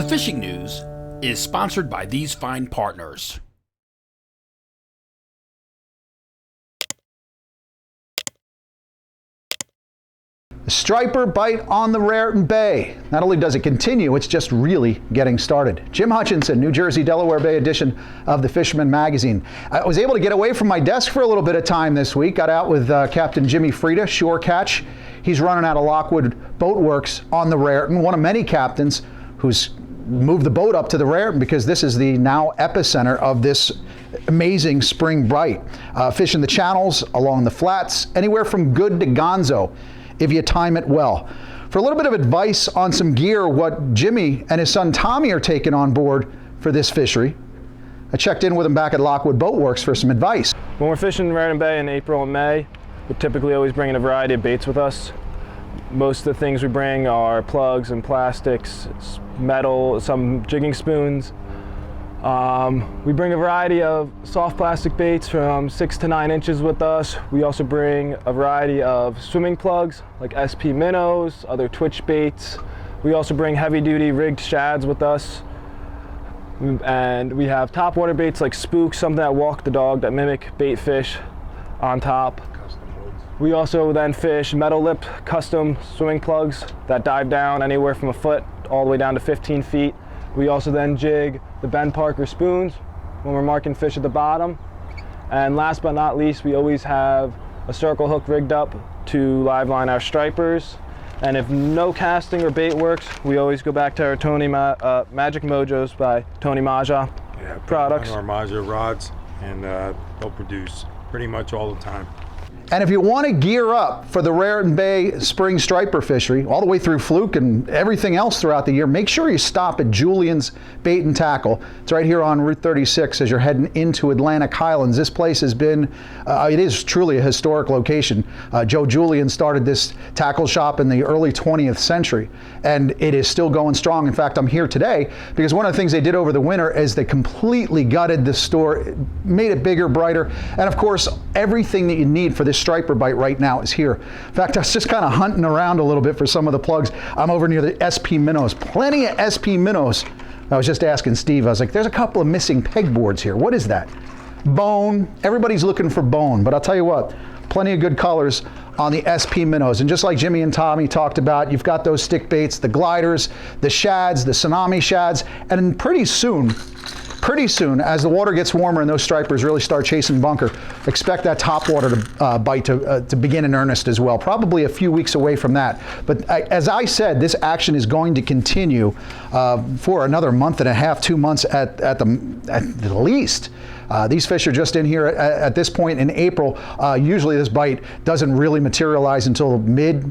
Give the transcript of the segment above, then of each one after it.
The Fishing News is sponsored by these fine partners. A striper bite on the Raritan Bay. Not only does it continue, it's just really getting started. Jim Hutchinson, New Jersey, Delaware Bay edition of the Fisherman magazine. I was able to get away from my desk for a little bit of time this week. Got out with Captain Jimmy Frieda, Shore Catch. He's running out of Lockwood Boat Works on the Raritan, one of many captains who's moved the boat up to the Raritan because this is the now epicenter of this amazing spring bite. Fishing the channels, along the flats, anywhere from Good to Gonzo, if you time it well. For a little bit of advice on some gear, what Jimmy and his son Tommy are taking on board for this fishery, I checked in with him back at Lockwood Boat Works for some advice. When we're fishing Raritan Bay in April and May, we're typically always bringing a variety of baits with us. Most of the things we bring are plugs and plastics, metal, some jigging spoons. We bring a variety of soft plastic baits from 6 to 9 inches with us. We also bring a variety of swimming plugs like SP minnows, other twitch baits. We also bring heavy duty rigged shads with us. And we have top water baits like spooks, something that walk the dog, that mimic bait fish on top. We also then fish metal lipped custom swimming plugs that dive down anywhere from a foot all the way down to 15 feet. We also then jig the Ben Parker spoons when we're marking fish at the bottom. And last but not least, we always have a circle hook rigged up to live line our stripers. And if no casting or bait works, we always go back to our Magic Mojos by Tony Maja products. Our Maja rods, and they'll produce pretty much all the time. And if you want to gear up for the Raritan Bay spring striper fishery, all the way through fluke and everything else throughout the year, make sure you stop at Julian's Bait and Tackle. It's right here on Route 36 as you're heading into Atlantic Highlands. This place has been, it is truly a historic location. Joe Julian started this tackle shop in the early 20th century, and it is still going strong. In fact, I'm here today because one of the things they did over the winter is they completely gutted the store, made it bigger, brighter, and of course, everything that you need for this striper bite right now is here. In fact, I was just kind of hunting around a little bit for some of the plugs. I'm over near the SP minnows. Plenty of SP minnows. I was just asking Steve, I was like, there's a couple of missing pegboards here. What is that? Bone. Everybody's looking for bone, but I'll tell you what, plenty of good colors on the SP minnows. And just like Jimmy and Tommy talked about, you've got those stick baits, the gliders, the shads, the tsunami shads, and pretty soon, as the water gets warmer and those stripers really start chasing bunker, expect that top water bite to begin in earnest as well. Probably a few weeks away from that. But as I said, this action is going to continue for another month and a half, 2 months at the least. These fish are just in here at this point in April. Usually this bite doesn't really materialize until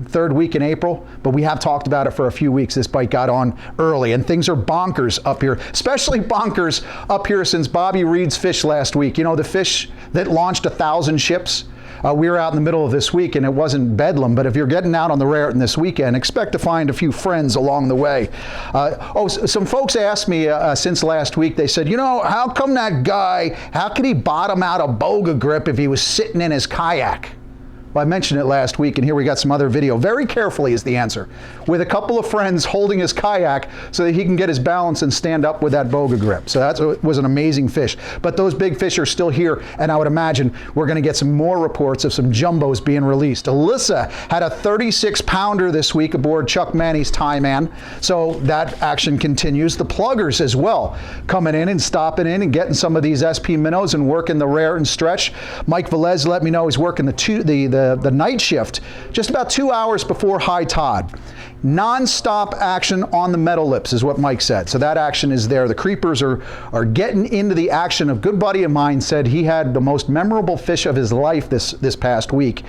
third week in April, but we have talked about it for a few weeks. This bite got on early, and things are bonkers up here, especially bonkers up here since Bobby Reed's fish last week. You know, the fish that launched 1,000 ships? We were out in the middle of this week and it wasn't bedlam, but if you're getting out on the Raritan this weekend, expect to find a few friends along the way. Some folks asked me since last week, they said, you know, how come that guy, how could he bottom out a boga grip if he was sitting in his kayak? Well, I mentioned it last week, and here we got some other video. Very carefully is the answer. With a couple of friends holding his kayak so that he can get his balance and stand up with that boga grip. So that was an amazing fish. But those big fish are still here, and I would imagine we're going to get some more reports of some jumbos being released. Alyssa had a 36-pounder this week aboard Chuck Manny's Tie Man, so that action continues. The pluggers as well, coming in and stopping in and getting some of these SP minnows and working the Raritan stretch. Mike Velez let me know he's working the night shift just about 2 hours before high tide. Non-stop action on the metal lips is what Mike said. So that action is there. The creepers are getting into the action. A good buddy of mine said he had the most memorable fish of his life this past week.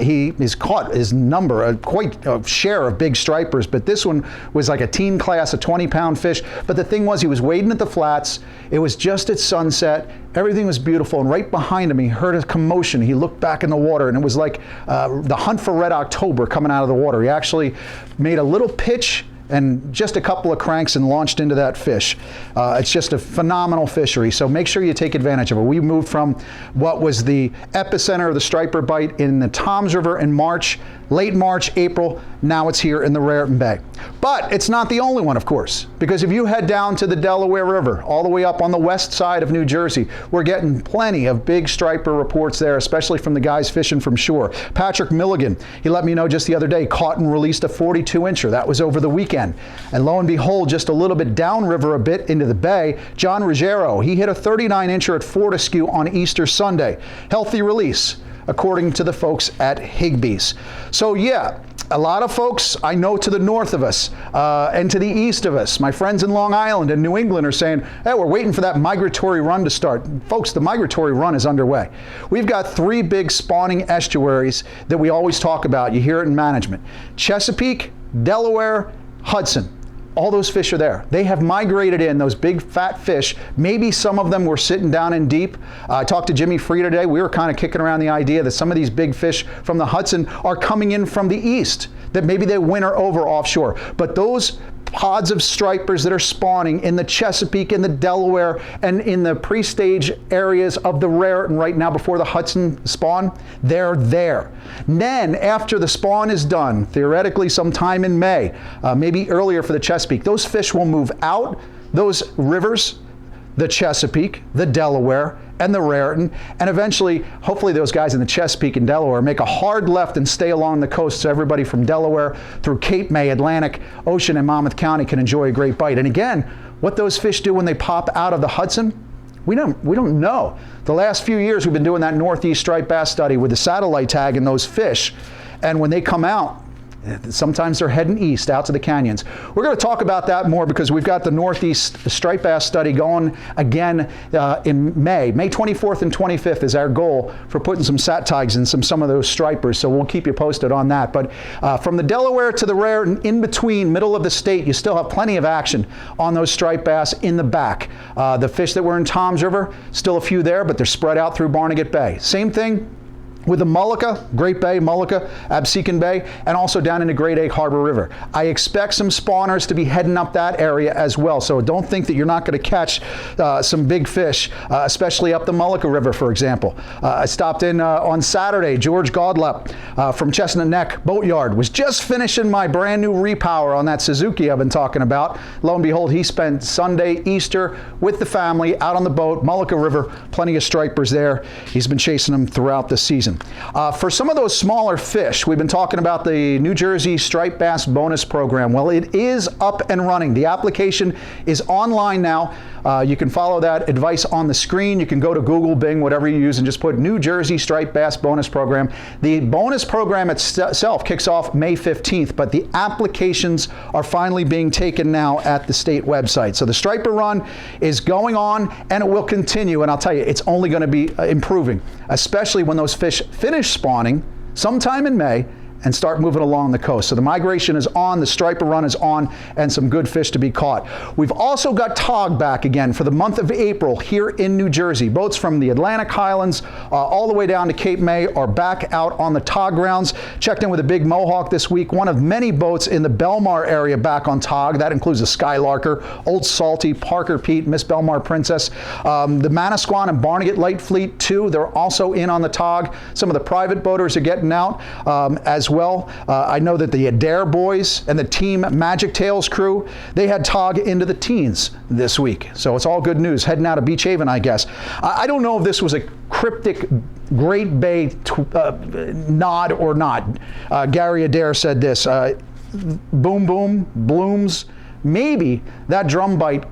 He has caught his number, quite a share of big stripers, but this one was like a teen class, a 20-pound fish. But the thing was, he was wading at the flats. It was just at sunset. Everything was beautiful, and right behind him, he heard a commotion. He looked back in the water, and it was like the hunt for Red October coming out of the water. He actually made a little pitch and just a couple of cranks and launched into that fish. It's just a phenomenal fishery, so make sure you take advantage of it. We moved from what was the epicenter of the striper bite in the Toms River in March, late March, April. Now it's here in the Raritan Bay. But it's not the only one, of course, because if you head down to the Delaware River, all the way up on the west side of New Jersey, we're getting plenty of big striper reports there, especially from the guys fishing from shore. Patrick Milligan, he let me know just the other day, caught and released a 42-incher. That was over the weekend. And lo and behold, just a little bit downriver a bit into the bay, John Ruggiero, he hit a 39-incher at Fortescue on Easter Sunday. Healthy release, according to the folks at Higbee's. So yeah, a lot of folks I know to the north of us and to the east of us, my friends in Long Island and New England are saying, hey, we're waiting for that migratory run to start. Folks, the migratory run is underway. We've got 3 big spawning estuaries that we always talk about. You hear it in management. Chesapeake, Delaware, Hudson. All those fish are there. They have migrated in, those big fat fish. Maybe some of them were sitting down in deep. I talked to Jimmy Frieda today. We were kind of kicking around the idea that some of these big fish from the Hudson are coming in from the east, that maybe they winter over offshore. But those pods of stripers that are spawning in the Chesapeake, in the Delaware, and in the pre-stage areas of the Raritan right now before the Hudson spawn, they're there. Then, after the spawn is done, theoretically sometime in May, maybe earlier for the Chesapeake, those fish will move out those rivers, the Chesapeake, the Delaware, and the Raritan, and eventually, hopefully those guys in the Chesapeake and Delaware make a hard left and stay along the coast so everybody from Delaware through Cape May, Atlantic, Ocean, and Monmouth County can enjoy a great bite. And again, what those fish do when they pop out of the Hudson, we don't know. The last few years we've been doing that northeast striped bass study with the satellite tag and those fish, and when they come out, sometimes they're heading east out to the canyons. We're going to talk about that more because we've got the Northeast Striped Bass study going again in May. May 24th and 25th is our goal for putting some sat tags in some of those stripers, so we'll keep you posted on that. But from the Delaware to the Raritan, in between, middle of the state, you still have plenty of action on those striped bass in the back. The fish that were in Tom's River, still a few there, but they're spread out through Barnegat Bay. Same thing with the Mullica, Great Bay, Mullica, Absecon Bay, and also down into Great Egg Harbor River. I expect some spawners to be heading up that area as well, so don't think that you're not going to catch some big fish, especially up the Mullica River, for example. I stopped in on Saturday. George Godlep from Chestnut Neck Boatyard was just finishing my brand new repower on that Suzuki I've been talking about. Lo and behold, he spent Sunday, Easter, with the family out on the boat, Mullica River, plenty of stripers there. He's been chasing them throughout the season. For some of those smaller fish, we've been talking about the New Jersey Striped Bass Bonus Program. Well, it is up and running. The application is online now. You can follow that advice on the screen. You can go to Google, Bing, whatever you use, and just put New Jersey Striped Bass Bonus Program. The bonus program itself kicks off May 15th, but the applications are finally being taken now at the state website. So the striper run is going on, and it will continue, and I'll tell you, it's only going to be improving, especially when those fish finish spawning sometime in May and start moving along the coast. So the migration is on, the striper run is on, and some good fish to be caught. We've also got tog back again for the month of April here in New Jersey. Boats from the Atlantic Highlands all the way down to Cape May are back out on the tog grounds. Checked in with a big Mohawk this week. One of many boats in the Belmar area back on tog. That includes a Skylarker, Old Salty, Parker Pete, Miss Belmar Princess. The Manasquan and Barnegat Light Fleet too, they're also in on the tog. Some of the private boaters are getting out as well. I know that the Adair boys and the Team Magic Tails crew, they had tog into the teens this week. So it's all good news, heading out of Beach Haven, I guess. I don't know if this was a cryptic Great Bay nod or not. Gary Adair said this, boom, boom, blooms. Maybe that drum bite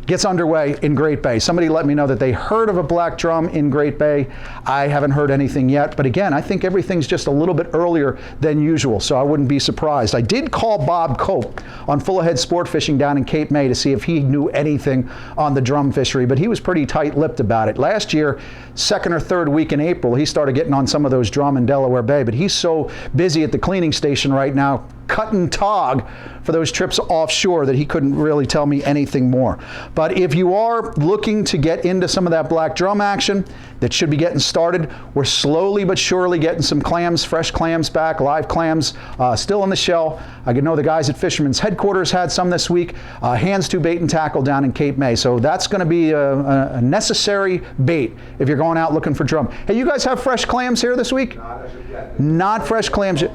gets underway in Great Bay. Somebody let me know that they heard of a black drum in Great Bay. I haven't heard anything yet, but again, I think everything's just a little bit earlier than usual, so I wouldn't be surprised. I did call Bob Cope on Full Ahead Sport Fishing down in Cape May to see if he knew anything on the drum fishery, but he was pretty tight-lipped about it. Last year, second or third week in April, he started getting on some of those drum in Delaware Bay, but he's so busy at the cleaning station right now cutting tog for those trips offshore that he couldn't really tell me anything more. But if you are looking to get into some of that black drum action, that should be getting started. We're slowly but surely getting some clams, fresh clams back, live clams, still in the shell. I know the guys at Fisherman's headquarters had some this week. Hands to Bait and Tackle down in Cape May. So that's going to be a necessary bait if you're going out looking for drum. Hey, you guys have fresh clams here this week? Not as of yet. Not fresh clams yet.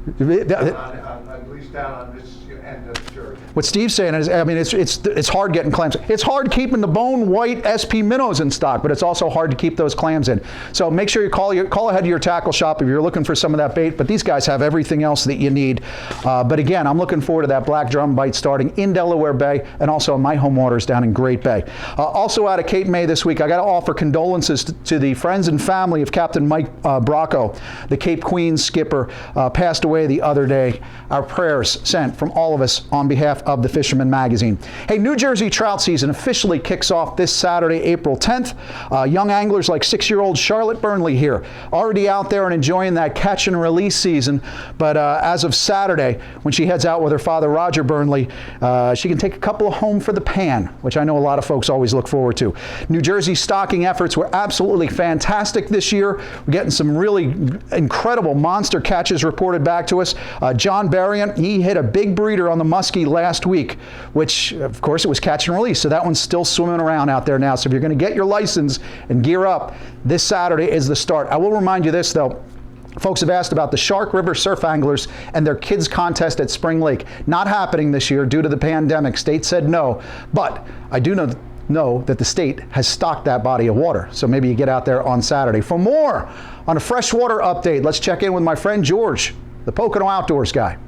At least down on this end of Jersey. What Steve's saying is, I mean, it's hard getting clams. It's hard keeping the bone white SP minnows in stock, but it's also hard to keep those clams in. So make sure you call ahead to your tackle shop if you're looking for some of that bait. But these guys have everything else that you need. But again, I'm looking forward to that black drum bite starting in Delaware Bay and also in my home waters down in Great Bay. Also out of Cape May this week, I got to offer condolences to the friends and family of Captain Mike Bracco, the Cape Queen skipper, passed away the other day. Our prayers sent from all of us on behalf of the Fisherman magazine. Hey, New Jersey trout season officially kicks off this Saturday, April 10th. Young anglers like 6-year-old Charlotte Burnley here, already out there and enjoying that catch and release season. But as of Saturday, when she heads out with her father, Roger Burnley, she can take a couple home for the pan, which I know a lot of folks always look forward to. New Jersey stocking efforts were absolutely fantastic this year. We're getting some really incredible monster catches reported back to us. John Berrien, he hit a big breeder on the muskie last week, which of course it was catch and release, so that one's still swimming around out there now. So if you're going to get your license and gear up, this Saturday is the start. I will remind you this though. Folks have asked about the Shark River Surf Anglers and their kids contest at Spring Lake. Not happening this year due to the pandemic. State said no, but I do know that the state has stocked that body of water. So maybe you get out there on Saturday. For more on a freshwater update, let's check in with my friend George, the Pocono Outdoors Guy.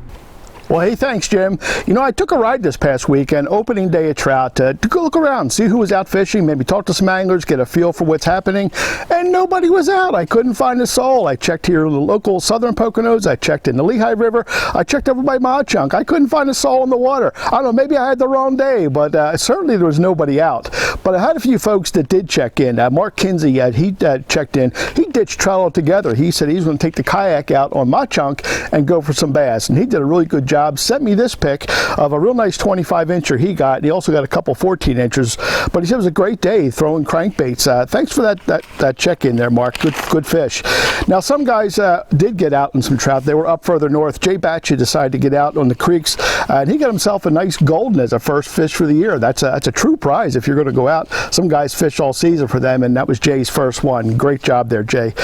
Well, hey, thanks, Jim. You know, I took a ride this past weekend, opening day of trout, to go look around, see who was out fishing, maybe talk to some anglers, get a feel for what's happening, and nobody was out. I couldn't find a soul. I checked here in the local southern Poconos. I checked in the Lehigh River. I checked over by Mauchunk. I couldn't find a soul in the water. I don't know, maybe I had the wrong day, but certainly there was nobody out. But I had a few folks that did check in. Mark Kinsey, he checked in. He ditched trout altogether. He said he was going to take the kayak out on Mauchunk and go for some bass, and he did a really good job. Sent me this pic of a real nice 25-incher he got. He also got a couple 14-inchers, but he said it was a great day throwing crankbaits. Thanks for that check-in there, Mark. Good fish. Now, some guys did get out in some trout. They were up further north. Jay Batcha decided to get out on the creeks, and he got himself a nice golden as a first fish for the year. That's a true prize if you're going to go out. Some guys fish all season for them, and that was Jay's first one. Great job there, Jay.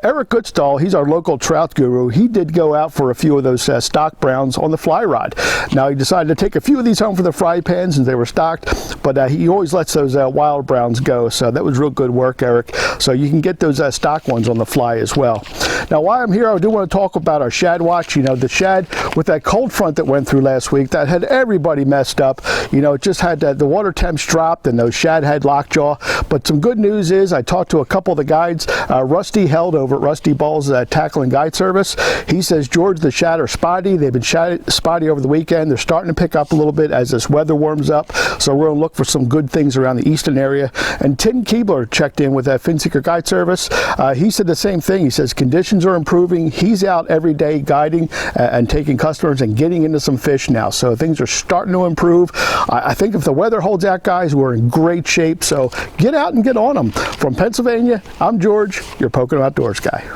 Eric Goodstall, he's our local trout guru. He did go out for a few of those stock browns on the fly rod. Now, he decided to take a few of these home for the fry pans since they were stocked, but he always lets those wild browns go, so that was real good work, Eric. So you can get those stock ones on the fly as well. Now, while I'm here, I do want to talk about our shad watch. You know, the shad with that cold front that went through last week, that had everybody messed up. You know, it just had the water temps dropped and those shad had lockjaw. But some good news is I talked to a couple of the guides. Rusty held over at Rusty Ball's tackle and guide service. He says, George, the shad are spotty. They've been spotty over the weekend. They're starting to pick up a little bit as this weather warms up. So we're going to look for some good things around the eastern area. And Tim Keebler checked in with that Finseeker Guide Service. He said the same thing. He says conditions are improving. He's out every day guiding and taking customers and getting into some fish now. So things are starting to improve. I think if the weather holds out, guys, we're in great shape. So get out and get on them. From Pennsylvania, I'm George, your Pocono Outdoors Guy.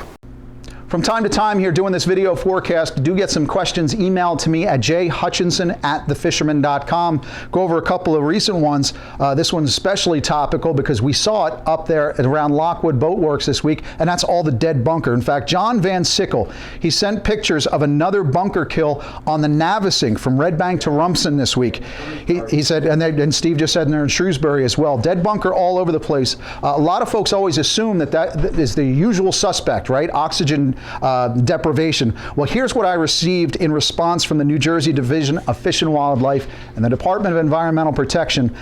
From time to time here doing this video forecast, do get some questions emailed to me at jhutchinson@thefisherman.com. Go over a couple of recent ones. This one's especially topical because we saw it up there around Lockwood Boat Works this week, and that's all the dead bunker. In fact, John Van Sickle, he sent pictures of another bunker kill on the Navesink from Red Bank to Rumson this week. He said, and Steve just said they're in Shrewsbury as well. Dead bunker all over the place. A lot of folks always assume that is the usual suspect, right? Oxygen deprivation. Well, here's what I received in response from the New Jersey Division of Fish and Wildlife and the Department of Environmental Protection.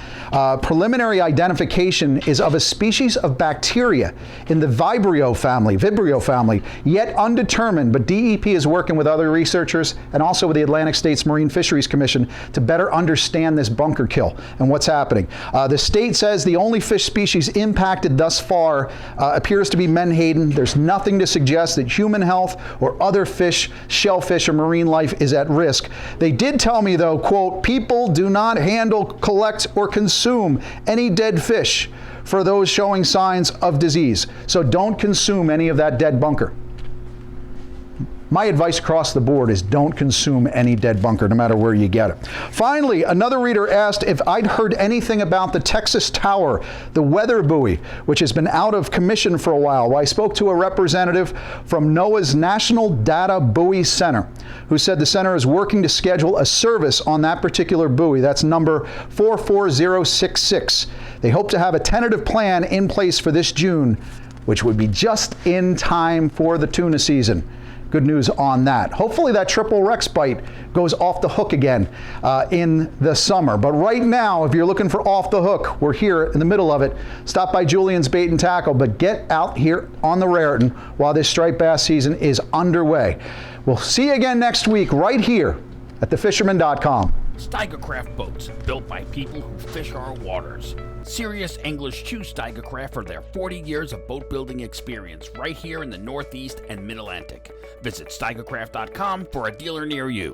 Preliminary identification is of a species of bacteria in the Vibrio family, yet undetermined, but DEP is working with other researchers and also with the Atlantic States Marine Fisheries Commission to better understand this bunker kill and what's happening. The state says the only fish species impacted thus far appears to be menhaden. There's nothing to suggest that human health or other fish, shellfish, or marine life is at risk. They did tell me, though, quote, people do not handle, collect, or consume any dead fish for those showing signs of disease. So don't consume any of that dead bunker. My advice across the board is don't consume any dead bunker, no matter where you get it. Finally, another reader asked if I'd heard anything about the Texas Tower, the weather buoy, which has been out of commission for a while. Well, I spoke to a representative from NOAA's National Data Buoy Center, who said the center is working to schedule a service on that particular buoy. That's number 44066. They hope to have a tentative plan in place for this June, which would be just in time for the tuna season. Good news on that. Hopefully that triple Rex bite goes off the hook again in the summer. But right now, if you're looking for off the hook, we're here in the middle of it. Stop by Julian's Bait and Tackle, but get out here on the Raritan while this striped bass season is underway. We'll see you again next week right here at thefisherman.com. Steigercraft boats, built by people who fish our waters. Serious anglers choose Steigercraft for their 40 years of boat building experience right here in the Northeast and Mid-Atlantic. Visit steigercraft.com for a dealer near you.